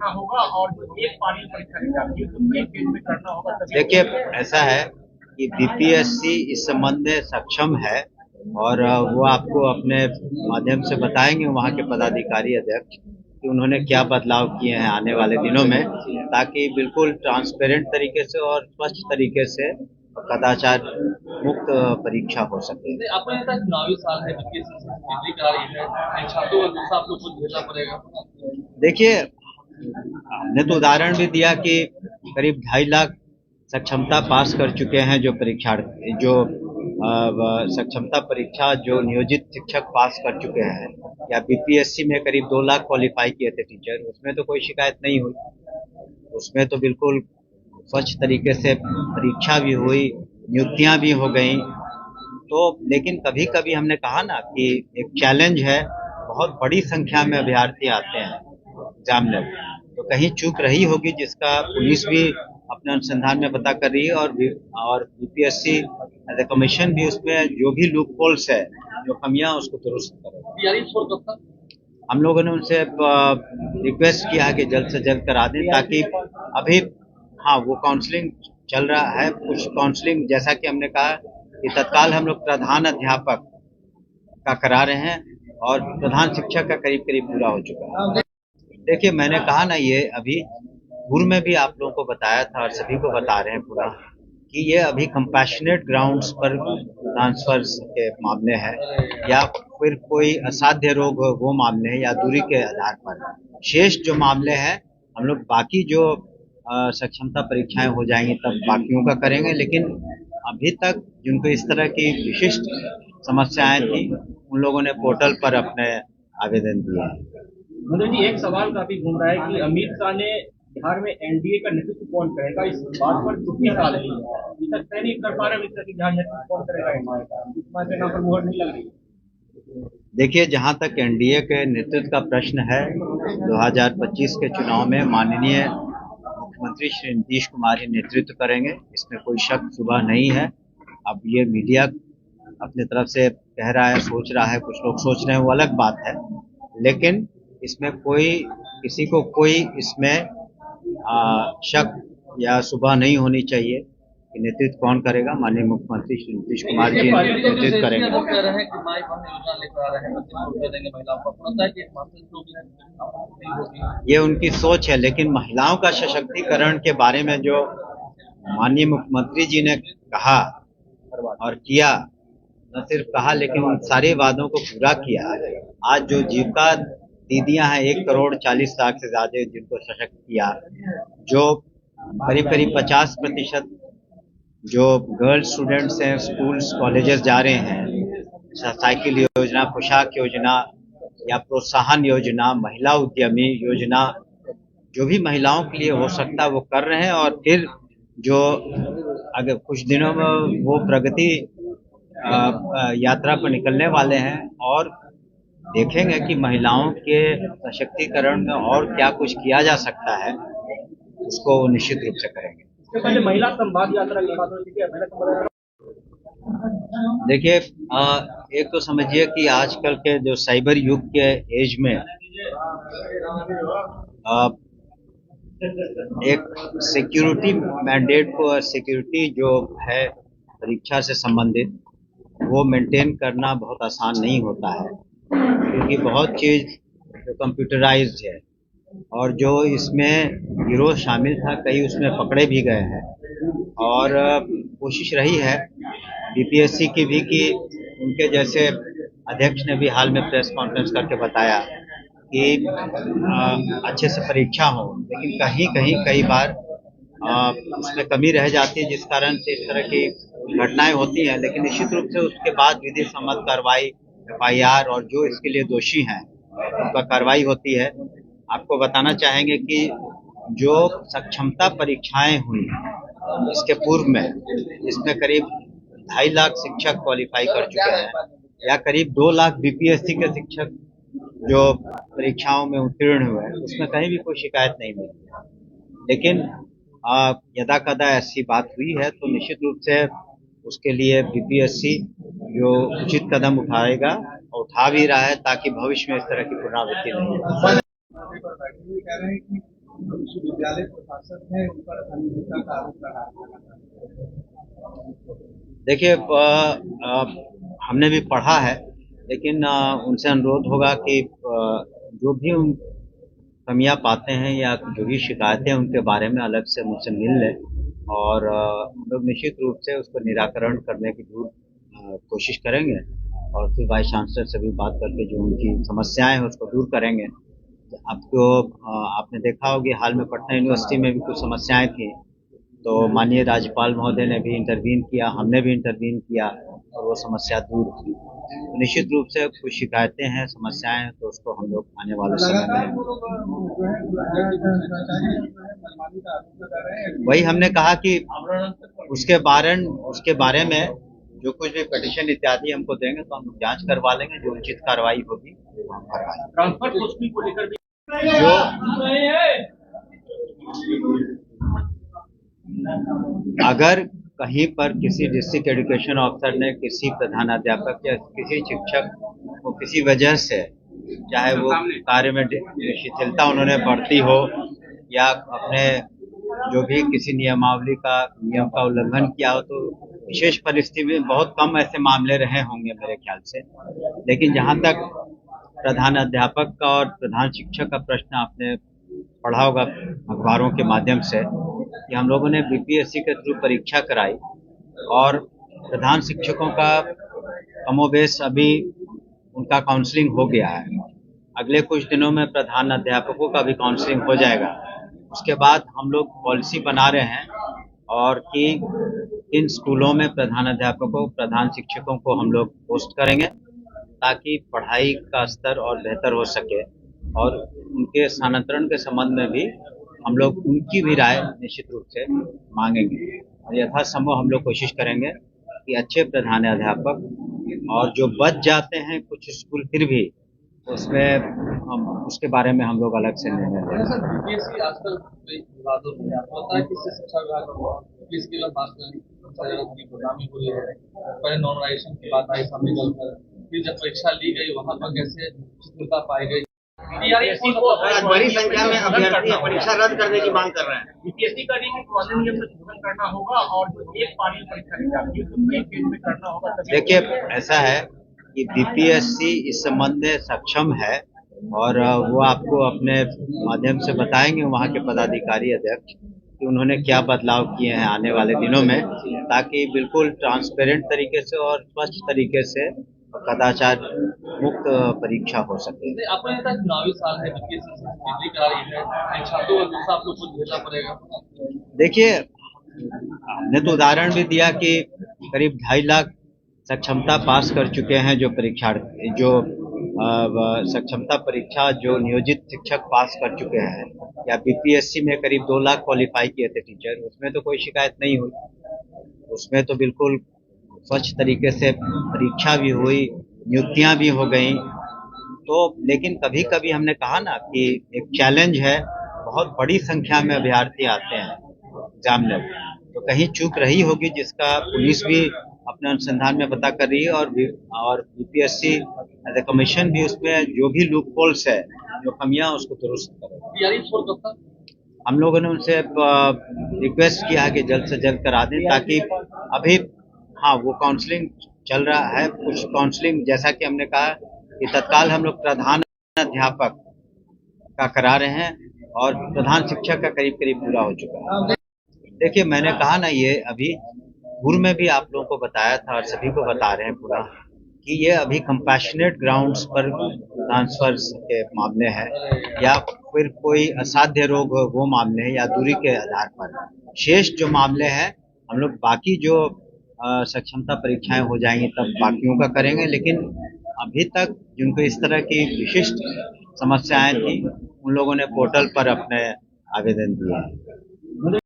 करना होगा और जो एक पारी परीक्षा ली जाती है तो एक दिन में करना होगा। देखिए, ऐसा है कि बीपीएससी इस संबंध में सक्षम है और वो आपको अपने माध्यम से बताएंगे वहाँ के पदाधिकारी अध्यक्ष कि उन्होंने क्या बदलाव किए हैं आने वाले दिनों में, ताकि बिल्कुल ट्रांसपेरेंट तरीके से और स्वच्छ तरीके से कदाचार मुक्त परीक्षा हो सके। आपको लगता है चुनावी साल है, बीपीएससी करा रही है, छात्रों का गुस्सा आप लोग को झेलना पड़ेगा? देखिए, हमने तो उदाहरण भी दिया कि करीब 2.5 लाख सक्षमता पास कर चुके हैं जो परीक्षार्थी, जो सक्षमता परीक्षा जो नियोजित शिक्षक पास कर चुके हैं, या बीपीएससी में करीब 2 लाख क्वालिफाई किए थे टीचर, उसमें तो कोई शिकायत नहीं हुई। उसमें तो बिल्कुल स्वच्छ तरीके से परीक्षा भी हुई, नियुक्तियां भी हो गई। तो लेकिन कभी कभी हमने कहा ना कि एक चैलेंज है, बहुत बड़ी संख्या में अभ्यर्थी आते हैं एग्जामिनर, तो कहीं चूक रही होगी जिसका पुलिस भी अपने अनुसंधान में पता कर रही है और बीपीएससी कमीशन भी उसमें जो भी लूप होल्स है, जो कमियां, उसको दुरुस्त करेगा। हम लोगों ने उनसे रिक्वेस्ट किया है कि जल्द से जल्द करा दें, ताकि अभी हाँ वो काउंसलिंग चल रहा है। कुछ काउंसलिंग, जैसा कि हमने कहा कि तत्काल हम लोग प्रधान अध्यापक का करा रहे हैं और प्रधान शिक्षक का करीब करीब पूरा हो चुका है। देखिए, मैंने कहा ना, ये अभी पूर्व में भी आप लोगों को बताया था और सभी को बता रहे हैं पूरा कि ये अभी कंपैशनेट ग्राउंड्स पर ट्रांसफर के मामले हैं, या फिर कोई असाध्य रोग वो मामले हैं, या दूरी के आधार पर। शेष जो मामले हैं, हम लोग बाकी जो सक्षमता परीक्षाएं हो जाएंगी तब बाकियों का करेंगे, लेकिन अभी तक जिनको इस तरह की विशिष्ट समस्याएं थी उन लोगों ने पोर्टल पर अपने आवेदन दिए हैं। मनोज जी, एक सवाल काफी घूम रहा है कि अमित शाह ने बिहार में एनडीए का नेतृत्व कौन करेगा, इस बात पर चुप्पी साध रही है। अभी तक तय नहीं कर पा रहे अमित शाह की बिहार नेतृत्व कौन करेगा एनडीए का, इस के नाम पर मुहर नहीं लग रही। देखिए, जहां तक एनडीए के नेतृत्व का प्रश्न है, 2025 के चुनाव में माननीय मुख्यमंत्री श्री नीतीश कुमार ही नेतृत्व करेंगे, इसमें कोई शक शुबा नहीं है। अब ये मीडिया अपनी तरफ से कह रहा है, सोच रहा है, कुछ लोग सोच रहे हैं, वो अलग बात है, लेकिन इसमें कोई किसी को कोई इसमें शक या शुबा नहीं होनी चाहिए कि नेतृत्व कौन करेगा। माननीय मुख्यमंत्री श्री नीतीश कुमार जी नेतृत्व करेंगे। ये उनकी सोच है, लेकिन महिलाओं का सशक्तिकरण के बारे में जो माननीय मुख्यमंत्री जी ने कहा और किया, न सिर्फ कहा लेकिन उन सारे वादों को पूरा किया। आज जो जीविका दीदियां हैं, 1,40,00,000 से ज्यादा जिनको सशक्त किया, जो करीब करीब 50% जो गर्ल्स स्टूडेंट्स हैं स्कूल्स कॉलेजेस जा रहे हैं, साइकिल योजना, पोशाक योजना या प्रोत्साहन योजना, महिला उद्यमी योजना, जो भी महिलाओं के लिए हो सकता है वो कर रहे हैं। और फिर जो अगर कुछ दिनों में वो प्रगति यात्रा पर निकलने वाले हैं और देखेंगे कि महिलाओं के सशक्तिकरण में और क्या कुछ किया जा सकता है, उसको निश्चित रूप से करेंगे। पहले महिला संवाद यात्रा की बात होती है। देखिए, एक तो समझिए कि आजकल के जो साइबर युग के एज में एक सिक्योरिटी मैंडेट को और सिक्योरिटी जो है परीक्षा से संबंधित वो मेंटेन करना बहुत आसान नहीं होता है, क्योंकि बहुत चीज जो कंप्यूटराइज्ड है और जो इसमें गिरोह शामिल था, कई उसमें पकड़े भी गए हैं। और कोशिश रही है बीपीएससी की भी कि उनके जैसे अध्यक्ष ने भी हाल में प्रेस कॉन्फ्रेंस करके बताया कि अच्छे से परीक्षा हो, लेकिन कहीं कहीं कई बार उसमें कमी रह जाती है, जिस कारण से इस तरह की घटनाएं होती हैं। लेकिन निश्चित रूप से उसके बाद विधि सम्मत कार्रवाई, एफआईआर, और जो इसके लिए दोषी हैं उनका कार्रवाई होती है। आपको बताना चाहेंगे कि जो सक्षमता परीक्षाएं हुई इसके पूर्व में, इसमें करीब 2.5 लाख शिक्षक क्वालिफाई कर चुके हैं, या करीब 2 लाख बीपीएससी के शिक्षक जो परीक्षाओं में उत्तीर्ण हुए हैं, उसमें कहीं भी कोई शिकायत नहीं मिली। लेकिन यदा कदा ऐसी बात हुई है तो निश्चित रूप से उसके लिए बीपीएससी जो उचित कदम उठाएगा और उठा भी रहा है, ताकि भविष्य में इस तरह की पुनरावृत्ति नहीं हो। विश्वविद्यालय प्रशासन है उन पर अनियमितता का आरोप लगा रहा है। देखिए हमने भी पढ़ा है, लेकिन उनसे अनुरोध होगा कि जो भी उन कमियां पाते हैं या जो भी शिकायतें हैं उनके बारे में अलग से मुझसे मिल लें और हम लोग निश्चित रूप से उसको निराकरण करने की कोशिश करेंगे और फिर वाइस चांसलर से भी बात करके जो उनकी समस्याएं हैं उसको दूर करेंगे। आपको आपने देखा होगा कि हाल में पटना यूनिवर्सिटी में भी कुछ समस्याएं थी, तो माननीय राज्यपाल महोदय ने भी इंटरवीन किया, हमने भी इंटरवीन किया और वो समस्या दूर हुई। तो निश्चित रूप से कुछ शिकायतें हैं, समस्याएं हैं, तो उसको हम लोग आने वाले समय में वही हमने कहा कि उसके बारे में जो कुछ भी पिटीशन इत्यादि हमको देंगे तो हम जांच करवा लेंगे, जो उचित कार्रवाई होगी वो हम करवाएंगे। ट्रांसफर पोस्टिंग को लेकर भी जो अगर कहीं पर किसी डिस्ट्रिक्ट एजुकेशन ऑफिसर ने किसी प्रधानाध्यापक या किसी शिक्षक को किसी वजह से, चाहे वो कार्य में शिथिलता उन्होंने बरती हो या अपने जो भी किसी नियम का उल्लंघन किया हो, तो विशेष परिस्थिति में बहुत कम ऐसे मामले रहे होंगे मेरे ख्याल से। लेकिन जहां तक प्रधान अध्यापक का और प्रधान शिक्षक का प्रश्न आपने पढ़ा होगा अखबारों के माध्यम से कि हम लोगों ने बीपीएससी के थ्रू परीक्षा कराई और प्रधान शिक्षकों का कमोबेश अभी उनका काउंसलिंग हो गया है। अगले कुछ दिनों में प्रधान अध्यापकों का भी काउंसलिंग हो जाएगा। उसके बाद हम लोग पॉलिसी बना रहे हैं और कि इन स्कूलों में प्रधान अध्यापकों प्रधान शिक्षकों को हम लोग पोस्ट करेंगे ताकि पढ़ाई का स्तर और बेहतर हो सके और उनके स्थानांतरण के संबंध में भी हम लोग उनकी भी राय निश्चित रूप से मांगेंगे और यथासंभव हम लोग कोशिश करेंगे कि अच्छे प्रधानाध्यापक और जो बच जाते हैं कुछ स्कूल फिर भी उसमें उसके बारे में हम लोग अलग से निर्णय लेंगे। सर, बीपीएससी आजकल विवादों में आता है कि शिक्षा विभाग इसके लिए बात करें की गुलामी हो रही है। पहले नॉर्मलाइजेशन की बात आई सामने चलकर, फिर जब परीक्षा ली गई वहां पर कैसे शिथिलता पाई गई। बड़ी संख्या में अभ्यर्थी परीक्षा रद्द करने की मांग कर रहे हैं। बीपीएससी का नियम से संशोधन करना होगा और जो एक पानी परीक्षा में करना होगा। देखिए ऐसा है कि बीपीएससी इस संबंध में सक्षम है और वो आपको अपने माध्यम से बताएंगे वहाँ के पदाधिकारी अध्यक्ष कि उन्होंने क्या बदलाव किए हैं आने वाले दिनों में, ताकि बिल्कुल ट्रांसपेरेंट तरीके से और स्वच्छ तरीके से कदाचार मुक्त परीक्षा हो सके। आपको लगता है चुनावी साल है, बीपीएससी करा रही है, छात्रों का गुस्सा आप लोग को झेलना पड़ेगा। देखिए हमने तो उदाहरण भी दिया कि करीब 2.5 लाख सक्षमता पास कर चुके हैं जो परीक्षार्थी, जो सक्षमता परीक्षा जो नियोजित शिक्षक पास कर चुके हैं, या बीपीएससी में करीब 2 लाख क्वालिफाई किए थे टीचर, उसमें तो कोई शिकायत नहीं हुई। उसमें तो बिल्कुल स्वच्छ तरीके से परीक्षा भी हुई, नियुक्तियां भी हो गई। तो लेकिन कभी कभी हमने कहा ना कि एक चैलेंज है, बहुत बड़ी संख्या में अभ्यर्थी आते हैं एग्जाम में, तो कहीं चूक रही होगी जिसका पुलिस भी अपने अनुसंधान में पता कर रही है और बीपीएससी एज ए कमीशन भी उसमें जो भी लूप होल्स है, जो कमियां उसको दुरुस्त करें। हम लोगों ने उनसे रिक्वेस्ट किया कि जल्द से जल्द करा दें, ताकि अभी हाँ वो काउंसलिंग चल रहा है। कुछ काउंसलिंग जैसा कि हमने कहा कि तत्काल हम लोग प्रधान अध्यापक का करा रहे हैं और प्रधान शिक्षक का करीब पूरा हो चुका है। देखिए मैंने कहा ना, ये अभी पूर्व में भी आप लोगों को बताया था और सभी को बता रहे हैं पूरा कि ये अभी कंपैशनेट ग्राउंड्स पर ट्रांसफर के मामले हैं या फिर कोई असाध्य रोग वो मामले हैं या दूरी के आधार पर। शेष जो मामले हैं हम लोग बाकी जो सक्षमता परीक्षाएं हो जाएंगी तब बाकियों का करेंगे, लेकिन अभी तक जिनको इस तरह की विशिष्ट समस्याएं थी उन लोगों ने पोर्टल पर अपने आवेदन दिए हैं।